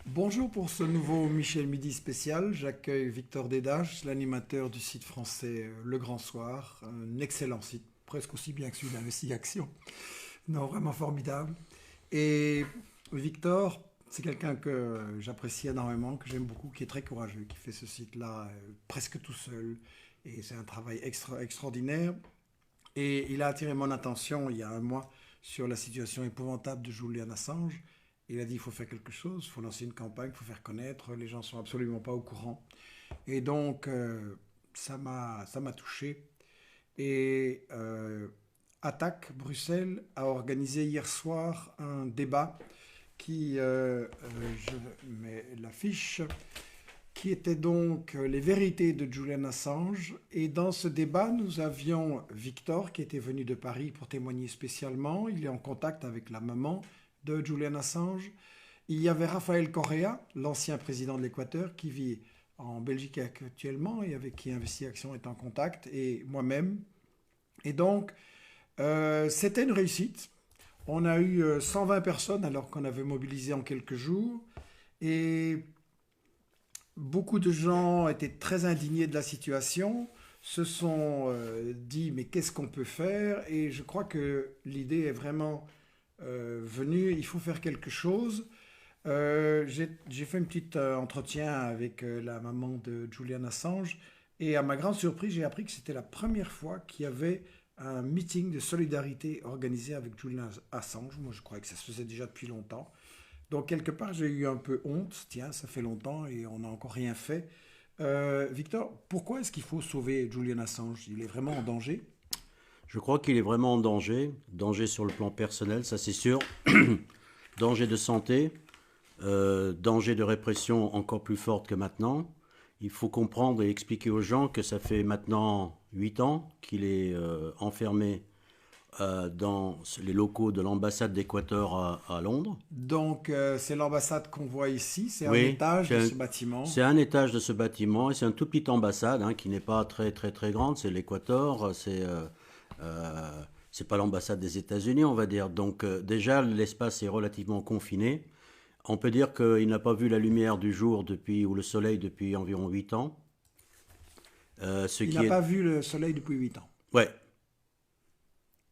Bonjour pour ce nouveau Michel Midi spécial. J'accueille Victor Dédache, l'animateur du site français Le Grand Soir. Un excellent site, presque aussi bien que celui d'Investigation. Non, vraiment formidable. Et Victor, c'est quelqu'un que j'apprécie énormément, que j'aime beaucoup, qui est très courageux, qui fait ce site-là presque tout seul. Et c'est un travail extraordinaire. Et il a attiré mon attention il y a un mois sur la situation épouvantable de Julian Assange. Il a dit il faut faire quelque chose, il faut lancer une campagne, il faut faire connaître. Les gens ne sont absolument pas au courant. Et donc, ça m'a touché. Et Attaque Bruxelles a organisé hier soir un débat je mets l'affiche, qui était donc les vérités de Julian Assange. Et dans ce débat, nous avions Victor qui était venu de Paris pour témoigner spécialement. Il est en contact avec la maman de Julian Assange. Il y avait Rafael Correa, l'ancien président de l'Équateur, qui vit en Belgique actuellement et avec qui Investigation est en contact, et moi-même. Et donc, c'était une réussite. On a eu 120 personnes alors qu'on avait mobilisé en quelques jours. Et beaucoup de gens étaient très indignés de la situation, se sont dit mais qu'est-ce qu'on peut faire? Et je crois que l'idée est vraiment venue, il faut faire quelque chose. J'ai fait un petit entretien avec la maman de Julian Assange, et à ma grande surprise, j'ai appris que c'était la première fois qu'il y avait un meeting de solidarité organisé avec Julian Assange. Moi, je croyais que ça se faisait déjà depuis longtemps. Donc, quelque part, j'ai eu un peu honte. Tiens, ça fait longtemps et on n'a encore rien fait. Victor, pourquoi est-ce qu'il faut sauver Julian Assange? Il est vraiment en danger? Je crois qu'il est vraiment en danger. Danger sur le plan personnel, ça c'est sûr. Danger de santé. Danger de répression encore plus forte que maintenant. Il faut comprendre et expliquer aux gens que ça fait maintenant 8 ans qu'il est enfermé dans les locaux de l'ambassade d'Équateur à Londres. Donc, c'est l'ambassade qu'on voit ici. C'est un Oui, étage de ce bâtiment. c'est un étage de ce bâtiment et c'est une toute petite ambassade qui n'est pas très très très grande. C'est l'Équateur, c'est pas l'ambassade des États-Unis, on va dire. Donc déjà l'espace est relativement confiné. On peut dire qu'il n'a pas vu la lumière du jour depuis ou le soleil depuis environ 8 ans. Ce Il qui n'a est pas vu le soleil depuis 8 ans. ouais,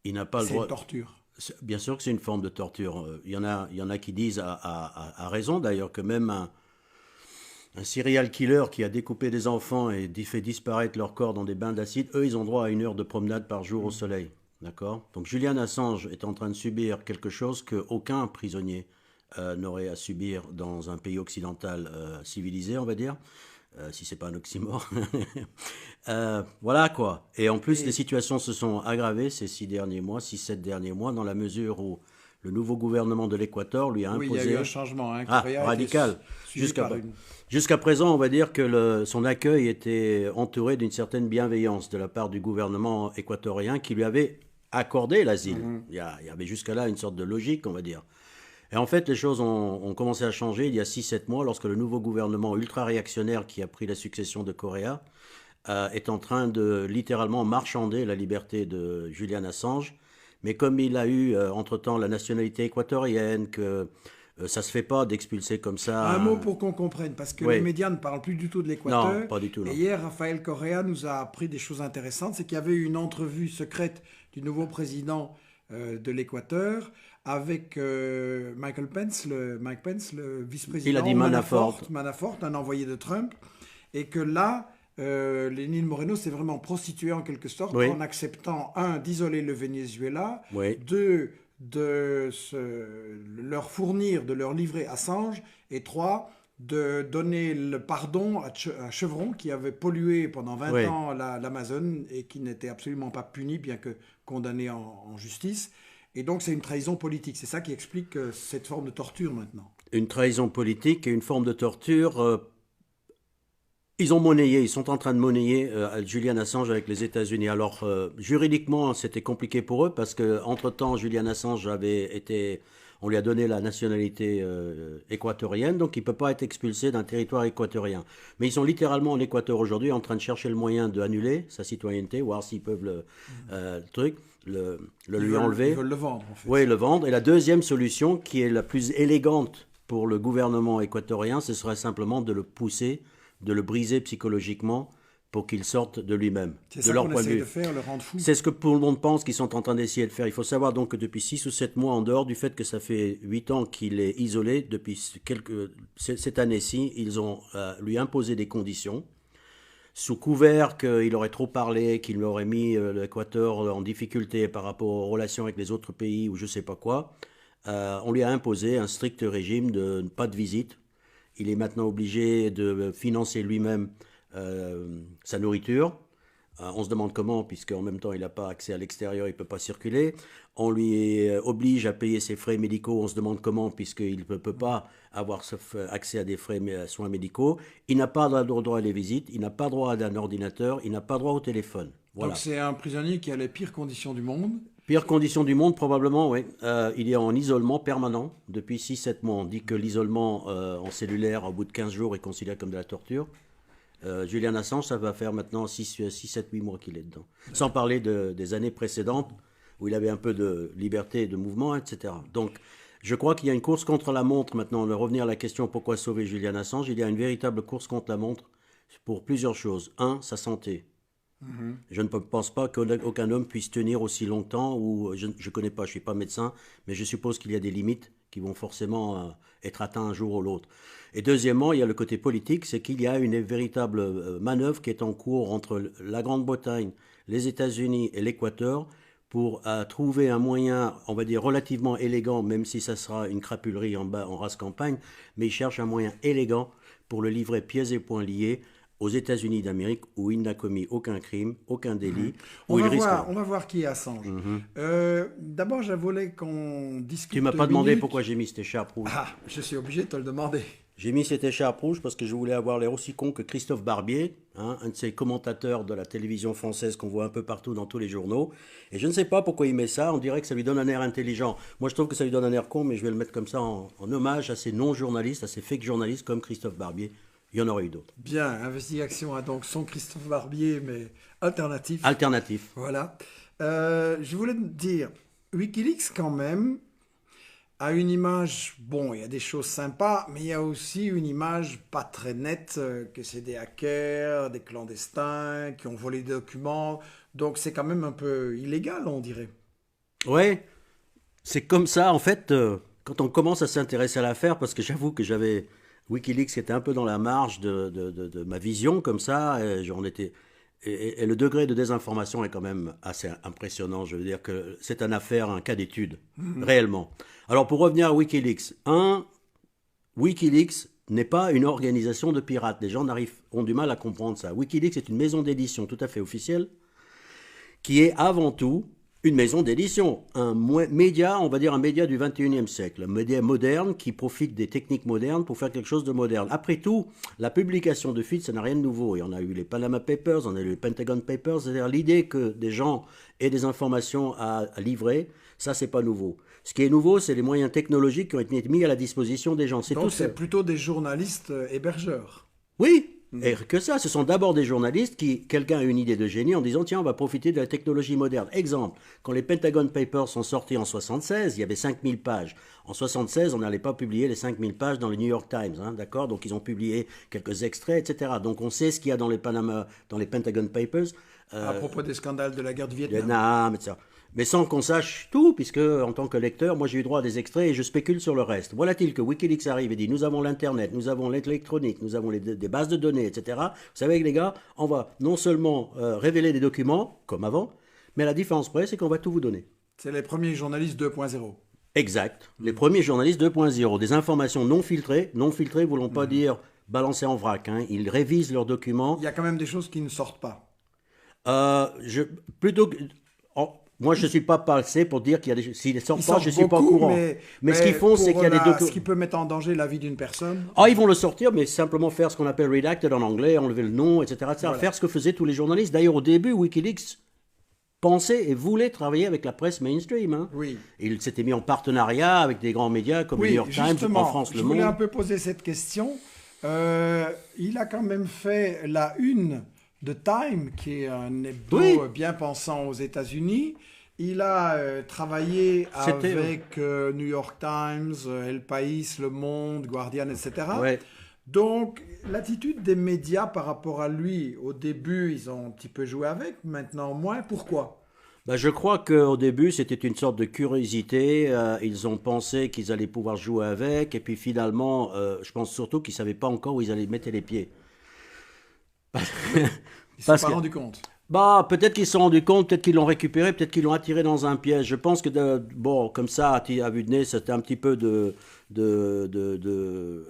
il n'a pas le C'est une droit. torture. Bien sûr que c'est une forme de torture. Il y en a qui disent à raison d'ailleurs que même un serial killer qui a découpé des enfants et fait disparaître leur corps dans des bains d'acide, eux, ils ont droit à 1 heure de promenade par jour au soleil. D'accord? Donc Julian Assange est en train de subir quelque chose qu'aucun prisonnier n'aurait à subir dans un pays occidental civilisé, on va dire, si c'est pas un oxymore. Voilà quoi. Et en plus, les Et situations se sont aggravées ces 6 derniers mois, 6, 7 derniers mois, dans la mesure où le nouveau gouvernement de l'Équateur lui a oui, il y a eu un imposé, changement. Hein. ah, Correa a été radical. suivi Jusqu'à par une. jusqu'à présent, on va dire que son accueil était entouré d'une certaine bienveillance de la part du gouvernement équatorien qui lui avait accordé l'asile. Mhm. Il y avait jusqu'à là une sorte de logique, on va dire. Et en fait, les choses ont commencé à changer il y a 6, 7 mois lorsque le nouveau gouvernement ultra-réactionnaire qui a pris la succession de Correa est en train de littéralement marchander la liberté de Julian Assange. Mais comme il a eu entre-temps la nationalité équatorienne, que ça se fait pas d'expulser comme Un mot ça. pour qu'on comprenne, parce que les Oui, médias ne parlent plus du tout de non, l'Équateur. pas du tout, Et non. hier, Rafael Correa nous a appris des choses intéressantes. C'est qu'il y avait eu une entrevue secrète du nouveau président de l'Équateur avec Mike Pence, le Il a vice-président dit Manafort. Manafort, un envoyé de Trump, et que là, Lénine Moreno s'est vraiment prostitué en quelque sorte Oui, en acceptant, un, d'isoler le Venezuela, oui. deux, leur fournir, de leur livrer Assange, et trois, de donner le pardon à Chevron qui avait pollué pendant 20 Oui. ans l'Amazone et qui n'était absolument pas puni, bien que condamné en justice. Et donc c'est une trahison politique. C'est ça qui explique cette forme de torture maintenant. Une trahison politique et une forme de torture. Ils ont monnayé, ils sont en train de monnayer Julian Assange avec les États-Unis. Alors, juridiquement, c'était compliqué pour eux parce que, entre-temps, Julian Assange on lui a donné la nationalité équatorienne, donc il ne peut pas être expulsé d'un territoire équatorien. Mais ils sont littéralement en Équateur aujourd'hui en train de chercher le moyen d'annuler sa citoyenneté, voir s'ils peuvent le truc, le Ils lui veulent, ils enlever. veulent le vendre en Oui, fait. le vendre. Et la deuxième solution, qui est la plus élégante pour le gouvernement équatorien, ce serait simplement de le pousser, de le briser psychologiquement pour qu'il sorte de lui-même. C'est ça qu'on essaie de faire, le rendre fou. C'est ce que tout le monde pense qu'ils sont en train d'essayer de faire. Il faut savoir donc que depuis 6 ou 7 mois, en dehors du fait que ça fait 8 ans qu'il est isolé, depuis cette année-ci, ils ont lui imposé des conditions. Sous couvert qu'il aurait trop parlé, qu'il aurait mis l'Équateur en difficulté par rapport aux relations avec les autres pays ou je ne sais pas quoi, on lui a imposé un strict régime de pas de visite. Il est maintenant obligé de financer lui-même sa nourriture. On se demande comment, puisqu'en même temps il n'a pas accès à l'extérieur, il ne peut pas circuler. On lui oblige à payer ses frais médicaux, on se demande comment, puisqu'il ne peut pas avoir accès à des frais soins médicaux. Il n'a pas droit à des visites, il n'a pas droit à un ordinateur, il n'a pas droit au téléphone. Voilà. Donc c'est un prisonnier qui a les pires conditions du monde. Pire condition du monde, probablement, oui. Il est en isolement permanent depuis 6-7 mois. On dit que l'isolement en cellulaire, au bout de 15 jours, est considéré comme de la torture. Julian Assange, ça va faire maintenant 6-7-8 mois qu'il est dedans. Sans parler des années précédentes, où il avait un peu de liberté de mouvement, etc. Donc, je crois qu'il y a une course contre la montre maintenant. De revenir à la question pourquoi sauver Julian Assange, il y a une véritable course contre la montre pour plusieurs choses. Un, sa santé. Je ne pense pas qu'aucun homme puisse tenir aussi longtemps, ou je ne connais pas, je ne suis pas médecin, mais je suppose qu'il y a des limites qui vont forcément être atteintes un jour ou l'autre. Et deuxièmement, il y a le côté politique, c'est qu'il y a une véritable manœuvre qui est en cours entre la Grande-Bretagne, les États-Unis et l'Équateur pour trouver un moyen, on va dire, relativement élégant, même si ça sera une crapulerie en race campagne, mais ils cherchent un moyen élégant pour le livrer pieds et poings liés aux États-Unis d'Amérique, où il n'a commis aucun crime, aucun délit. On va voir qui est Assange. D'abord, je voulais qu'on discute. Tu ne m'as pas demandé pourquoi j'ai mis cette écharpe rouge. Ah, je suis obligé de te le demander. J'ai mis cette écharpe rouge parce que je voulais avoir l'air aussi con que Christophe Barbier, un de ces commentateurs de la télévision française qu'on voit un peu partout dans tous les journaux. Et je ne sais pas pourquoi il met ça, on dirait que ça lui donne un air intelligent. Moi je trouve que ça lui donne un air con, mais je vais le mettre comme ça en hommage à ces non-journalistes, à ces fake journalistes comme Christophe Barbier. Il y en aurait eu d'autres. Bien, Investigation a donc son Christophe Barbier, mais alternatif. Alternatif. Voilà. Je voulais te dire, Wikileaks quand même a une image, bon, il y a des choses sympas, mais il y a aussi une image pas très nette, que c'est des hackers, des clandestins, qui ont volé des documents. Donc c'est quand même un peu illégal, on dirait. Ouais, c'est comme ça, en fait, quand on commence à s'intéresser à l'affaire, parce que j'avoue que j'avais... Wikileaks était un peu dans la marge de ma vision, comme ça, et le degré de désinformation est quand même assez impressionnant. Je veux dire que c'est une affaire, un cas d'étude, réellement. Alors pour revenir à Wikileaks, Wikileaks n'est pas une organisation de pirates. Les gens ont du mal à comprendre ça. Wikileaks est une maison d'édition tout à fait officielle, qui est avant tout une maison d'édition, un média, on va dire un média du 21e siècle, un média moderne qui profite des techniques modernes pour faire quelque chose de moderne. Après tout, la publication de feeds, ça n'a rien de nouveau. Et on a eu les Panama Papers, on a eu les Pentagon Papers, c'est-à-dire l'idée que des gens aient des informations à livrer, ça c'est pas nouveau. Ce qui est nouveau, c'est les moyens technologiques qui ont été mis à la disposition des gens. Donc c'est plutôt des journalistes hébergeurs. Oui. Et que ça, ce sont d'abord des journalistes quelqu'un a une idée de génie en disant tiens, on va profiter de la technologie moderne. Exemple, quand les Pentagon Papers sont sortis en 76, il y avait 5000 pages. En 76, on n'allait pas publier les 5000 pages dans le New York Times, d'accord? Donc ils ont publié quelques extraits, etc. Donc on sait ce qu'il y a dans les Pentagon Papers. À propos des scandales de la guerre du Vietnam. Vietnam, etc. Mais sans qu'on sache tout, puisque en tant que lecteur, moi j'ai eu droit à des extraits et je spécule sur le reste. Voilà-t-il que Wikileaks arrive et dit nous avons l'Internet, nous avons l'électronique, nous avons des bases de données, etc. Vous savez les gars, on va non seulement révéler des documents, comme avant, mais la différence près, c'est qu'on va tout vous donner. C'est les premiers journalistes 2.0. Exact. Les premiers journalistes 2.0. Des informations non filtrées. Non filtrées ne voulons pas dire balancées en vrac. Ils révisent leurs documents. Il y a quand même des choses qui ne sortent pas. Moi, je ne suis pas passé pour dire qu'il y a des choses. S'ils ne sortent pas, je ne suis pas au courant. Mais ce qu'ils font, c'est qu'il y a des documents. Ce qui peut mettre en danger la vie d'une personne. Ils vont le sortir, mais simplement faire ce qu'on appelle redacted en anglais, enlever le nom, etc. Voilà. Faire ce que faisaient tous les journalistes. D'ailleurs, au début, Wikileaks pensait et voulait travailler avec la presse mainstream. Oui. Il s'était mis en partenariat avec des grands médias comme le New York Times, en France, Le Monde. Je voulais un peu poser cette question. Il a quand même fait la une de Time, qui est un hebdo bien pensant aux États-Unis, Il a travaillé C'était... avec New York Times, El País, Le Monde, Guardian, etc. Ouais. Donc, l'attitude des médias par rapport à lui, au début, ils ont un petit peu joué avec, maintenant moins. Pourquoi? Bah, je crois qu'au début, c'était une sorte de curiosité. Ils ont pensé qu'ils allaient pouvoir jouer avec. Et puis finalement, je pense surtout qu'ils ne savaient pas encore où ils allaient mettre les pieds. Oui, ils ne se sont Parce pas que, rendus compte. bah, peut-être qu'ils se sont rendus compte, peut-être qu'ils l'ont récupéré, peut-être qu'ils l'ont attiré dans un piège. Je pense que, bon, comme ça, à vue de nez, c'était un petit peu de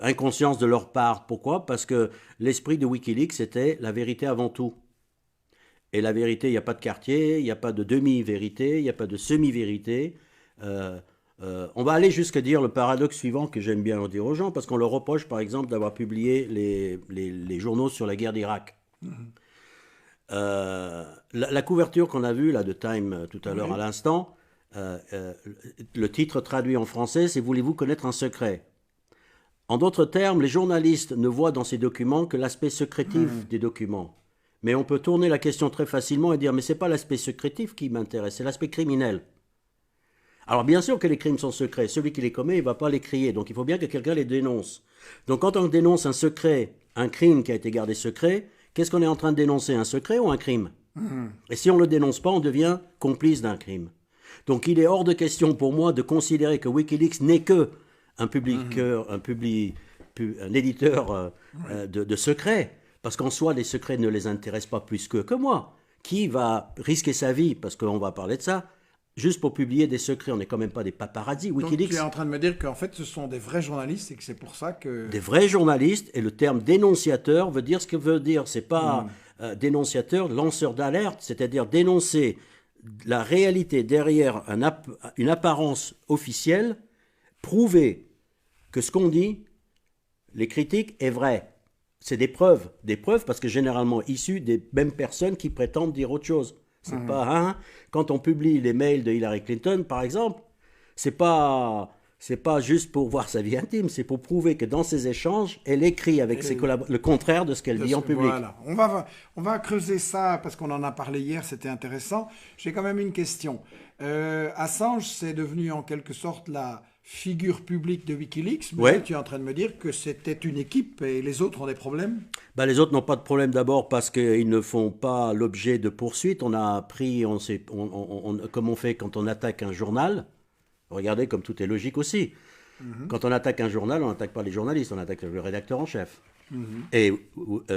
inconscience de leur part. Pourquoi? Parce que l'esprit de Wikileaks, c'était la vérité avant tout. Et la vérité, il n'y a pas de quartier, il n'y a pas de demi-vérité, il n'y a pas de semi-vérité. Euh, on va aller jusqu'à dire le paradoxe suivant que j'aime bien dire aux gens, parce qu'on leur reproche par exemple d'avoir publié les journaux sur la guerre d'Irak. La couverture qu'on a vue là, de Time tout à l'heure à Oui. l'instant, euh, euh, le titre traduit en français, c'est Voulez-vous connaître un secret? En d'autres termes, les journalistes ne voient dans ces documents que l'aspect secrétif des documents. Mais on peut tourner la question très facilement et dire mais c'est pas l'aspect secrétif qui m'intéresse, c'est l'aspect criminel. Alors bien sûr que les crimes sont secrets, celui qui les commet, il ne va pas les crier, donc il faut bien que quelqu'un les dénonce. Donc quand on dénonce un secret, un crime qui a été gardé secret, qu'est-ce qu'on est en train de dénoncer, un secret ou un crime? Et si on ne le dénonce pas, on devient complice d'un crime. Donc il est hors de question pour moi de considérer que Wikileaks n'est que un publiqueur, un éditeur de secrets, parce qu'en soi, les secrets ne les intéressent pas plus que moi. Qui va risquer sa vie, parce qu'on va parler de ça, juste pour publier des secrets? On n'est quand même pas des paparazzis. Donc, tu Wikileaks, es en train de me dire qu'en fait, ce sont des vrais journalistes et que c'est pour ça que... des vrais journalistes, et le terme dénonciateur veut dire ce que veut dire. C'est pas dénonciateur, lanceur d'alerte, c'est-à-dire dénoncer la réalité derrière une apparence officielle, prouver que ce qu'on dit, les critiques, est vrai. C'est des preuves parce que généralement issues des mêmes personnes qui prétendent dire autre chose. C'est pas quand on publie les mails de Hillary Clinton, par exemple, c'est pas juste pour voir sa vie intime, c'est pour prouver que dans ses échanges, elle écrit avec ses le contraire de ce qu'elle dit en public. Voilà. On va creuser ça parce qu'on en a parlé hier, c'était intéressant. J'ai quand même une question. Assange, c'est devenu en quelque sorte la figure publique de Wikileaks, mais Ouais. tu es en train de me dire que c'était une équipe et les autres ont des problèmes? Ben, les autres n'ont pas de problème d'abord parce qu'ils ne font pas l'objet de poursuites. On a appris, comme on fait quand on attaque un journal. Regardez comme tout est logique aussi. Quand on attaque un journal, on n'attaque pas les journalistes, on attaque le rédacteur en chef. Et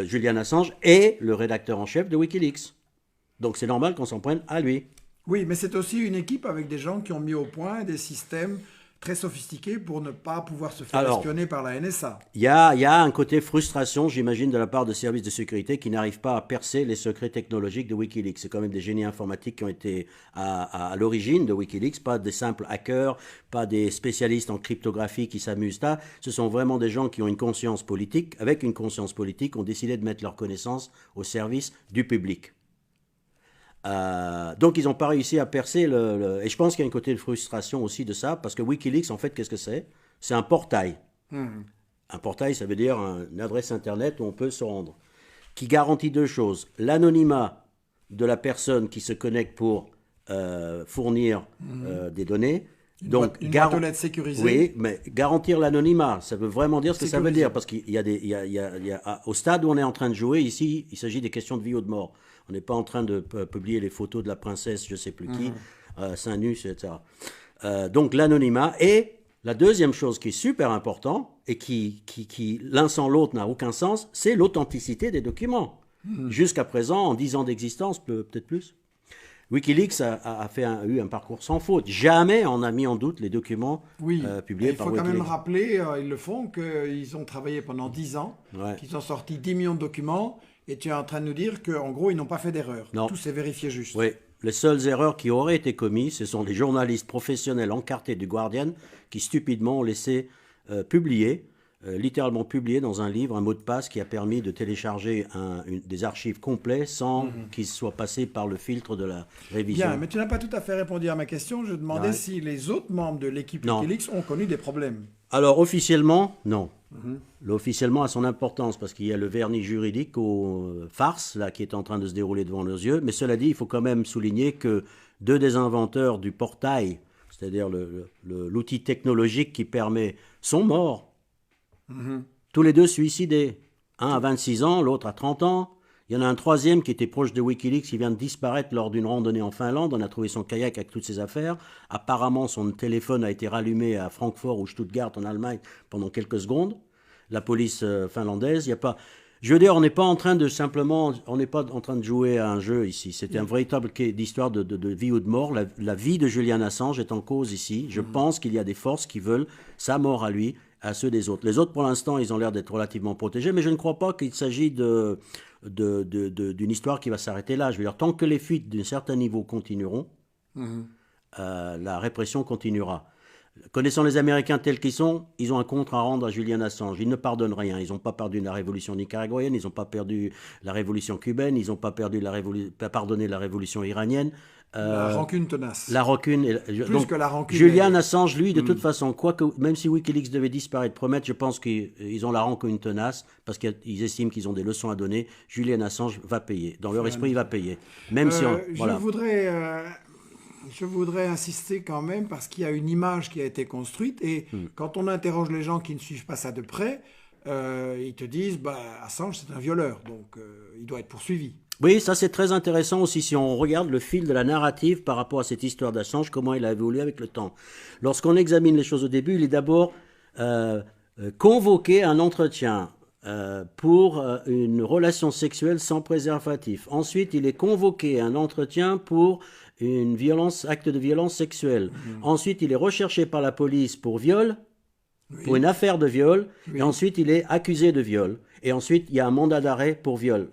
Julian Assange est le rédacteur en chef de Wikileaks. Donc c'est normal qu'on s'en prenne à lui. Oui, mais c'est aussi une équipe avec des gens qui ont mis au point des systèmes très sophistiqués pour ne pas pouvoir se faire Alors, espionner par la NSA. il y a un côté frustration, j'imagine, de la part de services de sécurité qui n'arrivent pas à percer les secrets technologiques de Wikileaks. C'est quand même des génies informatiques qui ont été à l'origine de Wikileaks, pas des simples hackers, pas des spécialistes en cryptographie qui s'amusent là. Ce sont vraiment des gens qui ont une conscience politique, avec une conscience politique, ont décidé de mettre leurs connaissances au service du public. Donc ils n'ont pas réussi à percer et je pense qu'il y a un côté de frustration aussi de ça, parce que Wikileaks, en fait, qu'est-ce que c'est? C'est un portail. Un portail, ça veut dire une adresse internet où on peut se rendre, qui garantit deux choses. L'anonymat de la personne qui se connecte pour fournir des données. Donc, Une boîte aux lettres sécurisée. oui, mais garantir l'anonymat, ça veut vraiment dire ce que ça veut Sécurisé. dire, parce qu'il y a au stade où on est en train de jouer, ici, il s'agit des questions de vie ou de mort. On n'est pas en train de publier les photos de la princesse, je ne sais plus qui, seins nus, etc. Donc l'anonymat. Et la deuxième chose qui est super important, et qui l'un sans l'autre n'a aucun sens, c'est l'authenticité des documents. Jusqu'à présent, en 10 ans d'existence, peut-être plus, Wikileaks a eu un parcours sans faute. Jamais on n'a mis en doute les documents Oui, publiés il par faut quand Wikileaks. même rappeler, ils le font, qu'ils ont travaillé pendant 10 ans, Ouais. qu'ils ont sorti 10 millions de documents, et tu es en train de nous dire qu'en gros, ils n'ont pas fait d'erreur. Non. Tout s'est vérifié juste. Oui, les seules erreurs qui auraient été commises, ce sont les journalistes professionnels encartés du Guardian qui stupidement ont laissé publier littéralement publié dans un livre un mot de passe qui a permis de télécharger des archives complets sans qu'ils soient passés par le filtre de la révision. Bien, mais tu n'as pas tout à fait répondu à ma question. Je demandais si les autres membres de l'équipe Wikileaks ont connu des problèmes. Alors, officiellement, non. L'officiellement a son importance parce qu'il y a le vernis juridique aux farces là, qui est en train de se dérouler devant nos yeux. Mais cela dit, il faut quand même souligner que 2 des inventeurs du portail, c'est-à-dire l'outil technologique qui permet, sont morts. Tous les 2 suicidés. Un à 26 ans, l'autre à 30 ans. Il y en a un troisième qui était proche de Wikileaks, qui vient de disparaître lors d'une randonnée en Finlande. On a trouvé son kayak avec toutes ses affaires. Apparemment, son téléphone a été rallumé à Francfort ou Stuttgart en Allemagne pendant quelques secondes. La police finlandaise, il n'y a pas... Je veux dire, on n'est pas en train de simplement... On n'est pas en train de jouer à un jeu ici. C'est un véritable d'histoire de vie ou de mort. La vie de Julian Assange est en cause ici. Je pense qu'il y a des forces qui veulent sa mort à lui, à ceux des autres. Les autres, pour l'instant, ils ont l'air d'être relativement protégés, mais je ne crois pas qu'il s'agit d'une histoire qui va s'arrêter là. Je veux dire, tant que les fuites d'un certain niveau continueront, la répression continuera. Connaissant les Américains tels qu'ils sont, ils ont un compte à rendre à Julian Assange. Ils ne pardonnent rien. Ils n'ont pas perdu la révolution nicaraguayenne, ils n'ont pas perdu la révolution cubaine, ils n'ont pas pardonné la révolution iranienne. La rancune tenace. La rancune. Plus que la rancune. Julian Assange, lui, de toute façon, même si Wikileaks devait disparaître, promettre, je pense qu'ils ont la rancune tenace parce qu'ils estiment qu'ils ont des leçons à donner. Julian Assange va payer. Dans leur esprit, il va payer. Même si voilà. Je voudrais insister quand même parce qu'il y a une image qui a été construite et quand on interroge les gens qui ne suivent pas ça de près, ils te disent Assange c'est un violeur, donc il doit être poursuivi. Oui, ça c'est très intéressant aussi si on regarde le fil de la narrative par rapport à cette histoire d'Assange, comment il a évolué avec le temps. Lorsqu'on examine les choses au début, il est d'abord convoqué à un entretien pour une relation sexuelle sans préservatif. Ensuite, il est convoqué à un entretien pour acte de violence sexuelle. Ensuite, il est recherché par la police pour viol, pour une affaire de viol, et ensuite, il est accusé de viol. Et ensuite, il y a un mandat d'arrêt pour viol.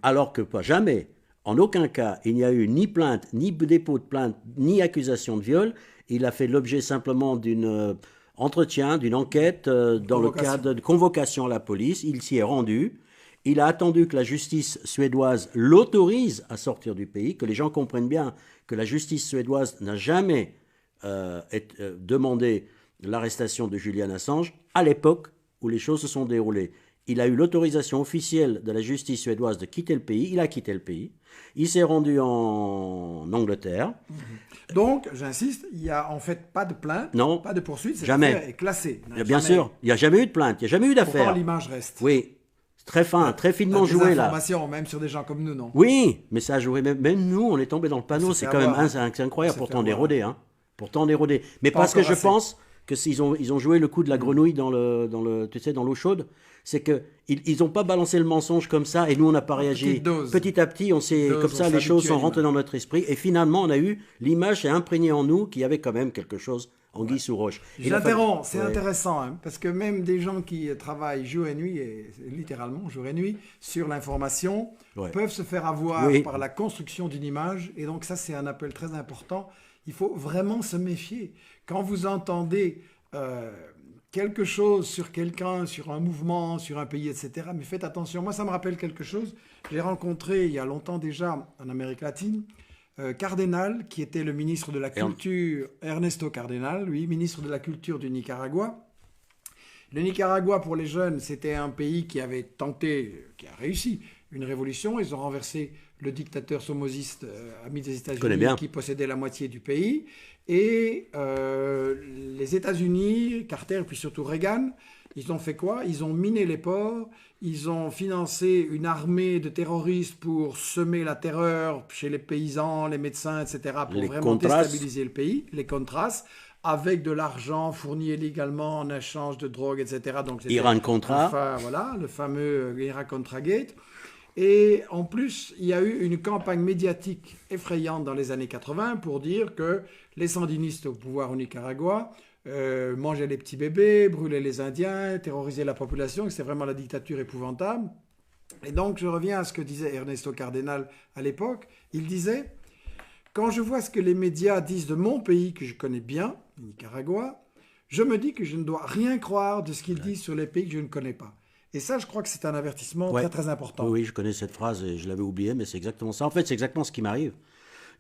Alors que pas jamais, en aucun cas, il n'y a eu ni plainte, ni dépôt de plainte, ni accusation de viol. Il a fait l'objet simplement d'une entretien, d'une enquête dans le cadre de convocation à la police. Il s'y est rendu. Il a attendu que la justice suédoise l'autorise à sortir du pays, que les gens comprennent bien que la justice suédoise n'a jamais demandé l'arrestation de Julian Assange à l'époque où les choses se sont déroulées. Il a eu l'autorisation officielle de la justice suédoise de quitter le pays. Il a quitté le pays. Il s'est rendu en Angleterre. Donc, j'insiste, il n'y a en fait pas de plainte, pas de poursuite. Cette affaire est classée. Bien sûr, il n'y a jamais eu de plainte, il n'y a jamais eu d'affaire. Pourtant, l'image reste. Oui, très fin, très finement joué là. Informations, même sur des gens comme nous, non? Oui, mais ça a joué. Même nous, on est tombé dans le panneau. C'est quand même c'est incroyable. Pourtant, on est rodé. Pourtant, on est rodé. Mais parce que je pense que ils ont joué le coup de la grenouille dans l'eau chaude. C'est qu'ils n'ont pas balancé le mensonge comme ça et nous, on n'a pas réagi. Petit à petit, comme ça, les choses sont rentrées dans notre esprit. Et finalement, on a eu l'image s'est imprégnée en nous qu'il y avait quand même quelque chose anguille sous roche. J'interromps, c'est intéressant, parce que même des gens qui travaillent jour et nuit, et littéralement jour et nuit, sur l'information, peuvent se faire avoir par la construction d'une image. Et donc ça, c'est un appel très important. Il faut vraiment se méfier. Quand vous entendez quelque chose sur quelqu'un, sur un mouvement, sur un pays, etc., mais faites attention. Moi, ça me rappelle quelque chose. J'ai rencontré, il y a longtemps déjà, en Amérique latine, Cardenal, qui était le ministre de la Culture, Ernesto Cardenal, ministre de la Culture du Nicaragua. Le Nicaragua, pour les jeunes, c'était un pays qui avait tenté, qui a réussi une révolution. Ils ont renversé le dictateur somoziste ami des États-Unis qui possédait la moitié du pays. Et les États-Unis, Carter, puis surtout Reagan, ils ont fait quoi? Ils ont miné les ports, ils ont financé une armée de terroristes pour semer la terreur chez les paysans, les médecins, etc., pour vraiment déstabiliser le pays, les Contras, avec de l'argent fourni illégalement en échange de drogue, etc. Donc, Iran-Contra. Voilà, le fameux Iran-Contra-Gate. Et en plus, il y a eu une campagne médiatique effrayante dans les années 80 pour dire que les sandinistes au pouvoir au Nicaragua mangeaient les petits bébés, brûlaient les Indiens, terrorisaient la population, que c'était vraiment la dictature épouvantable. Et donc, je reviens à ce que disait Ernesto Cardenal à l'époque. Il disait, quand je vois ce que les médias disent de mon pays, que je connais bien, le Nicaragua, je me dis que je ne dois rien croire de ce qu'ils disent sur les pays que je ne connais pas. Et ça, je crois que c'est un avertissement Ouais. très très important. Oui, oui, je connais cette phrase et je l'avais oubliée, mais c'est exactement ça. En fait, c'est exactement ce qui m'arrive.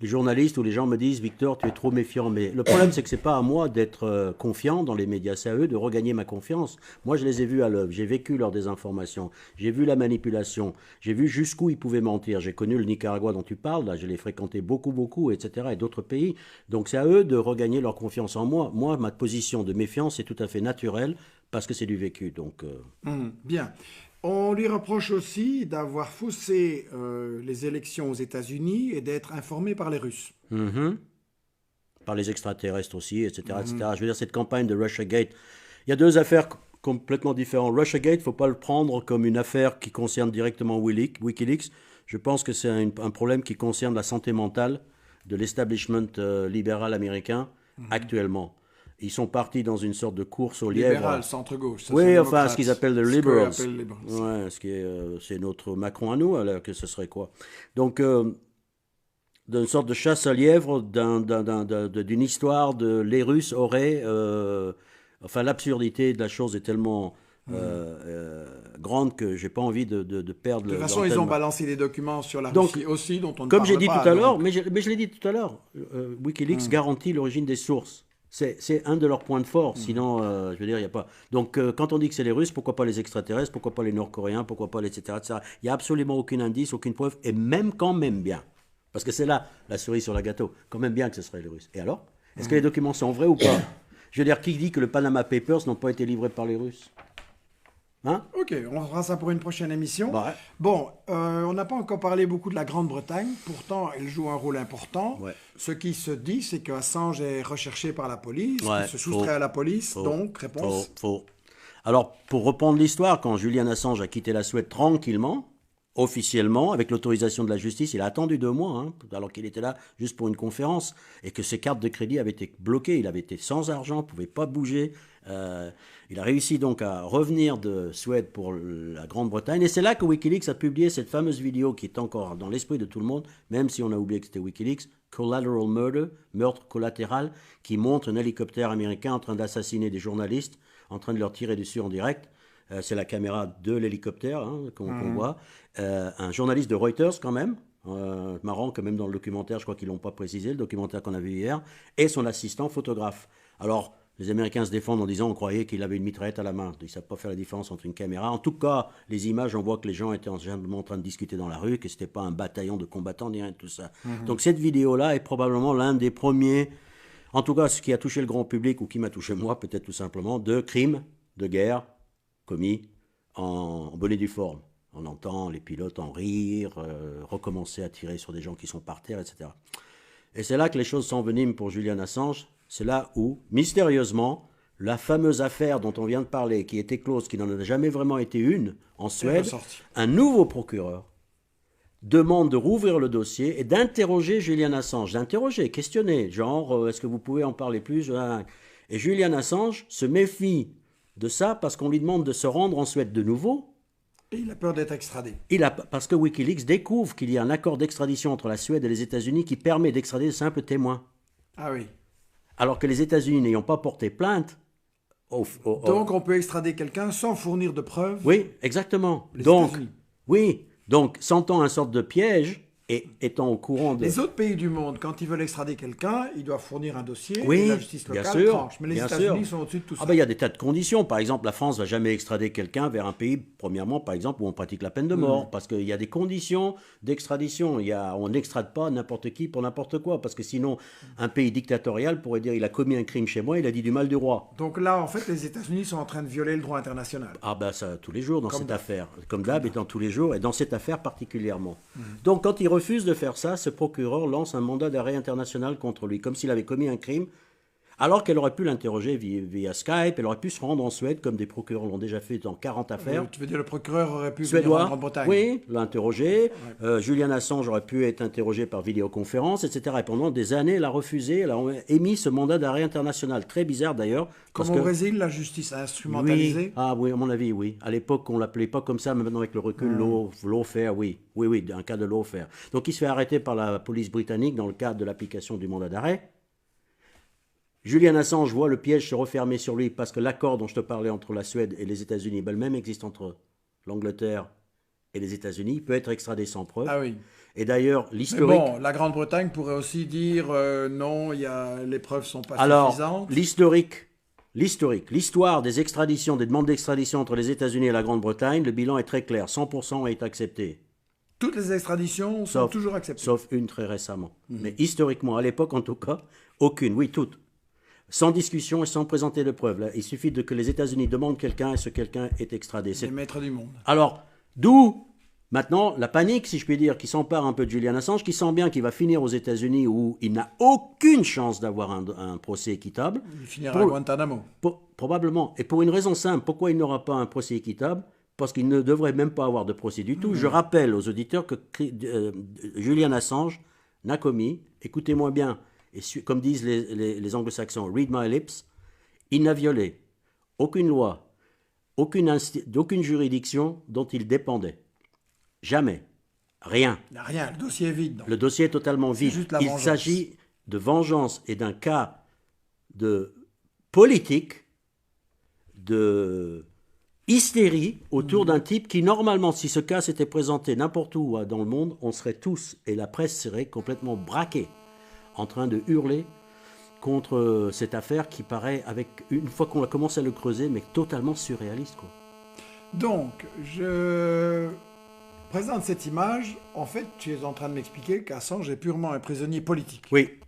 Les journalistes ou les gens me disent, Victor, tu es trop méfiant. Mais le problème, c'est que c'est pas à moi d'être confiant dans les médias, c'est à eux de regagner ma confiance. Moi, je les ai vus à l'œuvre, j'ai vécu leur désinformation, j'ai vu la manipulation, j'ai vu jusqu'où ils pouvaient mentir. J'ai connu le Nicaragua dont tu parles, là, je l'ai fréquenté beaucoup, beaucoup, etc., et d'autres pays. Donc, c'est à eux de regagner leur confiance en moi. Moi, ma position de méfiance est tout à fait naturelle parce que c'est du vécu. Donc, Bien. On lui reproche aussi d'avoir faussé les élections aux États-Unis et d'être informé par les Russes. par les extraterrestres aussi, etc., etc. Je veux dire, cette campagne de Russiagate, il y a deux affaires complètement différentes. Russiagate, il ne faut pas le prendre comme une affaire qui concerne directement Wikileaks. Je pense que c'est un problème qui concerne la santé mentale de l'establishment libéral américain actuellement. Ils sont partis dans une sorte de course au lièvre. Libéral, centre-gauche. Oui, enfin, ce qu'ils appellent les liberals. Ce qu'ils appellent les liberals. Ouais, c'est notre Macron à nous, alors que ce serait quoi? Donc, d'une sorte de chasse à lièvre, d'une histoire de les Russes auraient, enfin, l'absurdité de la chose est tellement grande que j'ai pas envie de perdre. De toute façon, ils ont balancé des documents sur la Donc, Russie aussi, dont on ne comme parle j'ai dit pas. tout à l'heure, donc. mais je l'ai dit tout à l'heure, Wikileaks garantit l'origine des sources. C'est un de leurs points de force. Sinon, je veux dire, il n'y a pas. Donc, quand on dit que c'est les Russes, pourquoi pas les extraterrestres, pourquoi pas les Nord-Coréens, pourquoi pas les etc., etc. Il n'y a absolument aucun indice, aucune preuve, et même quand même bien. Parce que c'est là la cerise sur le gâteau. Quand même bien que ce serait les Russes. Et alors? Est-ce que les documents sont vrais ou pas? Je veux dire, qui dit que le Panama Papers n'ont pas été livrés par les Russes? Hein? Ok, on fera ça pour une prochaine émission. Bah ouais. Bon, on n'a pas encore parlé beaucoup de la Grande-Bretagne, pourtant elle joue un rôle important. Ouais. Ce qui se dit, c'est que Assange est recherché par la police, Ouais, qu'il se soustrait faux. à la police, Faux. donc réponse. Faux. Alors, pour reprendre l'histoire, quand Julian Assange a quitté la Suède tranquillement, officiellement, avec l'autorisation de la justice, il a attendu 2 mois, hein, alors qu'il était là juste pour une conférence, et que ses cartes de crédit avaient été bloquées, il avait été sans argent, ne pouvait pas bouger. Il a réussi donc à revenir de Suède pour la Grande-Bretagne, et c'est là que Wikileaks a publié cette fameuse vidéo qui est encore dans l'esprit de tout le monde, même si on a oublié que c'était Wikileaks, Collateral Murder, meurtre collatéral, qui montre un hélicoptère américain en train d'assassiner des journalistes, en train de leur tirer dessus en direct. C'est la caméra de l'hélicoptère qu'on voit. Un journaliste de Reuters quand même, marrant que même dans le documentaire, je crois qu'ils l'ont pas précisé, le documentaire qu'on a vu hier, et son assistant photographe. Alors, les Américains se défendent en disant on croyait qu'il avait une mitraillette à la main. Ils ne savent pas faire la différence entre une caméra. En tout cas, les images, on voit que les gens étaient en train de discuter dans la rue, que ce n'était pas un bataillon de combattants ni rien de tout ça. Donc cette vidéo-là est probablement l'un des premiers, en tout cas ce qui a touché le grand public, ou qui m'a touché moi peut-être tout simplement, de crimes de guerre commis en bonne et due forme. On entend les pilotes en rire, recommencer à tirer sur des gens qui sont par terre, etc. Et c'est là que les choses s'enveniment pour Julian Assange. C'est là où, mystérieusement, la fameuse affaire dont on vient de parler, qui était close, qui n'en a jamais vraiment été une en Suède, un nouveau procureur demande de rouvrir le dossier et d'interroger Julian Assange. D'interroger, questionner, genre, est-ce que vous pouvez en parler plus? Et Julian Assange se méfie de ça parce qu'on lui demande de se rendre en Suède de nouveau. Et il a peur d'être extradé. Parce que Wikileaks découvre qu'il y a un accord d'extradition entre la Suède et les États-Unis qui permet d'extrader de simples témoins. Ah oui. Alors que les États-Unis n'ayant pas porté plainte. Donc on peut extrader quelqu'un sans fournir de preuves. Oui, exactement. Les Donc, États-Unis. oui, donc sentant un sorte de piège et étant au courant de. Les autres pays du monde, quand ils veulent extrader quelqu'un, ils doivent fournir un dossier Oui, et la justice bien locale sûr, tranche. Mais les bien États-Unis sûr. sont au-dessus de tout ça. Ah ben, il y a des tas de conditions. Par exemple, la France va jamais extrader quelqu'un vers un pays, premièrement, par exemple, où on pratique la peine de mort, parce qu'il y a des conditions d'extradition. On n'extrade pas n'importe qui pour n'importe quoi, parce que sinon, un pays dictatorial pourrait dire il a commis un crime chez moi, il a dit du mal du roi. Donc là, en fait, les États-Unis sont en train de violer le droit international. Ah ben ça, tous les jours dans Comme cette d'hab. affaire. Comme d'hab, étant tous les jours, et dans cette affaire particulièrement. Donc quand il refuse de faire ça, ce procureur lance un mandat d'arrêt international contre lui, comme s'il avait commis un crime, alors qu'elle aurait pu l'interroger via Skype, elle aurait pu se rendre en Suède, comme des procureurs l'ont déjà fait dans 40 affaires. Tu veux dire le procureur aurait pu venir en Suédois, Grande-Bretagne. oui, l'interroger. Julian Assange aurait pu être interrogé par vidéoconférence, etc. Et pendant des années, elle a refusé, elle a émis ce mandat d'arrêt international. Très bizarre d'ailleurs. Comme au Brésil, la justice a instrumentalisé. Oui. Ah oui, à mon avis, oui. À l'époque, on ne l'appelait pas comme ça, mais maintenant avec le recul, lawfare, oui. Oui, un cas de lawfare. Donc il se fait arrêter par la police britannique dans le cadre de l'application du mandat d'arrêt. Julian Assange voit le piège se refermer sur lui parce que l'accord dont je te parlais entre la Suède et les États-Unis, ben, le même existe entre l'Angleterre et les États-Unis. Il peut être extradé sans preuve. Ah oui. Et d'ailleurs, Mais l'historique... bon, la Grande-Bretagne pourrait aussi dire non, les preuves sont pas Alors, suffisantes. l'histoire des extraditions, des demandes d'extradition entre les États-Unis et la Grande-Bretagne, le bilan est très clair. 100% est accepté. Toutes les extraditions sont toujours acceptées. Sauf une très récemment. Mais historiquement, à l'époque en tout cas, aucune, oui, toutes. Sans discussion et sans présenter de preuves. Là, il suffit que les États-Unis demandent quelqu'un et ce quelqu'un est extradé. Les maîtres du monde. Alors, d'où maintenant la panique, si je puis dire, qui s'empare un peu de Julian Assange, qui sent bien qu'il va finir aux États-Unis où il n'a aucune chance d'avoir un procès équitable. Il finira à Guantanamo. Probablement. Et pour une raison simple, pourquoi il n'aura pas un procès équitable? Parce qu'il ne devrait même pas avoir de procès du tout. Je rappelle aux auditeurs que Julian Assange n'a commis, écoutez-moi bien, et comme disent les anglo-saxons, read my lips, il n'a violé aucune loi, d'aucune juridiction dont il dépendait. Jamais. Rien. Il n'y a rien, le dossier est vide. Donc. Le dossier est totalement vide. Il s'agit de vengeance et d'un cas de politique, de hystérie autour d'un type qui, normalement, si ce cas s'était présenté n'importe où dans le monde, on serait tous, et la presse serait complètement braquée, en train de hurler contre cette affaire qui paraît, une fois qu'on a commencé à le creuser, mais totalement surréaliste, quoi. Donc, je présente cette image. En fait, tu es en train de m'expliquer qu'Assange est purement un prisonnier politique. Oui,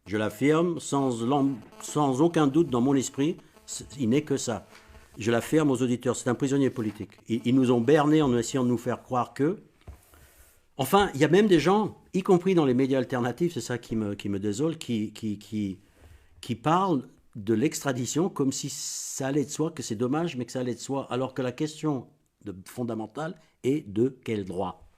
je l'affirme sans aucun doute dans mon esprit, il n'est que ça. Je l'affirme aux auditeurs, c'est un prisonnier politique. Ils nous ont bernés en essayant de nous faire croire que... Enfin, il y a même des gens, y compris dans les médias alternatifs, c'est ça qui me désole, qui parlent de l'extradition comme si ça allait de soi, que c'est dommage, mais que ça allait de soi, alors que la question fondamentale est de quel droit?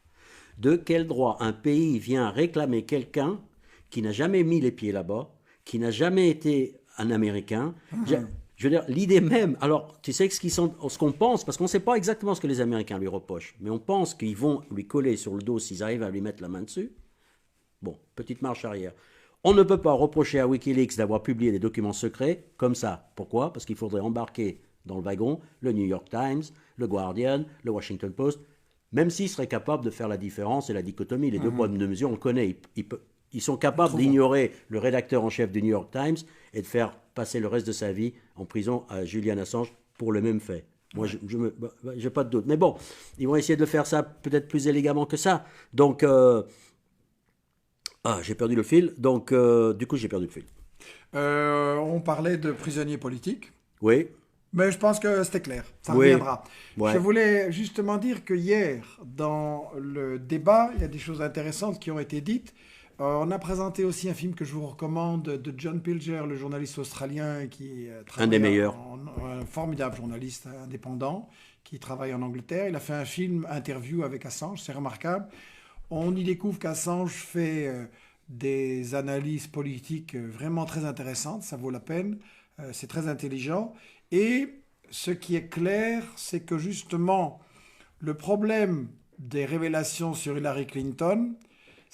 De quel droit un pays vient réclamer quelqu'un qui n'a jamais mis les pieds là-bas, qui n'a jamais été un Américain? Je veux dire, l'idée même, alors tu sais ce qu'on pense, parce qu'on ne sait pas exactement ce que les Américains lui reprochent, mais on pense qu'ils vont lui coller sur le dos s'ils arrivent à lui mettre la main dessus. Bon, petite marche arrière. On ne peut pas reprocher à Wikileaks d'avoir publié des documents secrets comme ça. Pourquoi? Parce qu'il faudrait embarquer dans le wagon le New York Times, le Guardian, le Washington Post, même s'ils seraient capables de faire la différence et la dichotomie. Les deux poids de mesure, on le connaît. Ils sont capables d'ignorer le rédacteur en chef du New York Times et de faire passer le reste de sa vie en prison à Julian Assange pour le même fait. Moi, je n'ai pas de doute. Mais bon, ils vont essayer de faire ça peut-être plus élégamment que ça. Donc, j'ai perdu le fil. Donc, du coup, j'ai perdu le fil. On parlait de prisonniers politiques. Oui. Mais je pense que c'était clair. Ça reviendra. Ouais. Je voulais justement dire que hier, dans le débat, il y a des choses intéressantes qui ont été dites. On a présenté aussi un film que je vous recommande de John Pilger, le journaliste australien qui travaille, un des meilleurs, un formidable journaliste indépendant qui travaille en Angleterre. Il a fait un film interview avec Assange, c'est remarquable. On y découvre qu'Assange fait des analyses politiques vraiment très intéressantes, ça vaut la peine, c'est très intelligent. Et ce qui est clair, c'est que justement, le problème des révélations sur Hillary Clinton,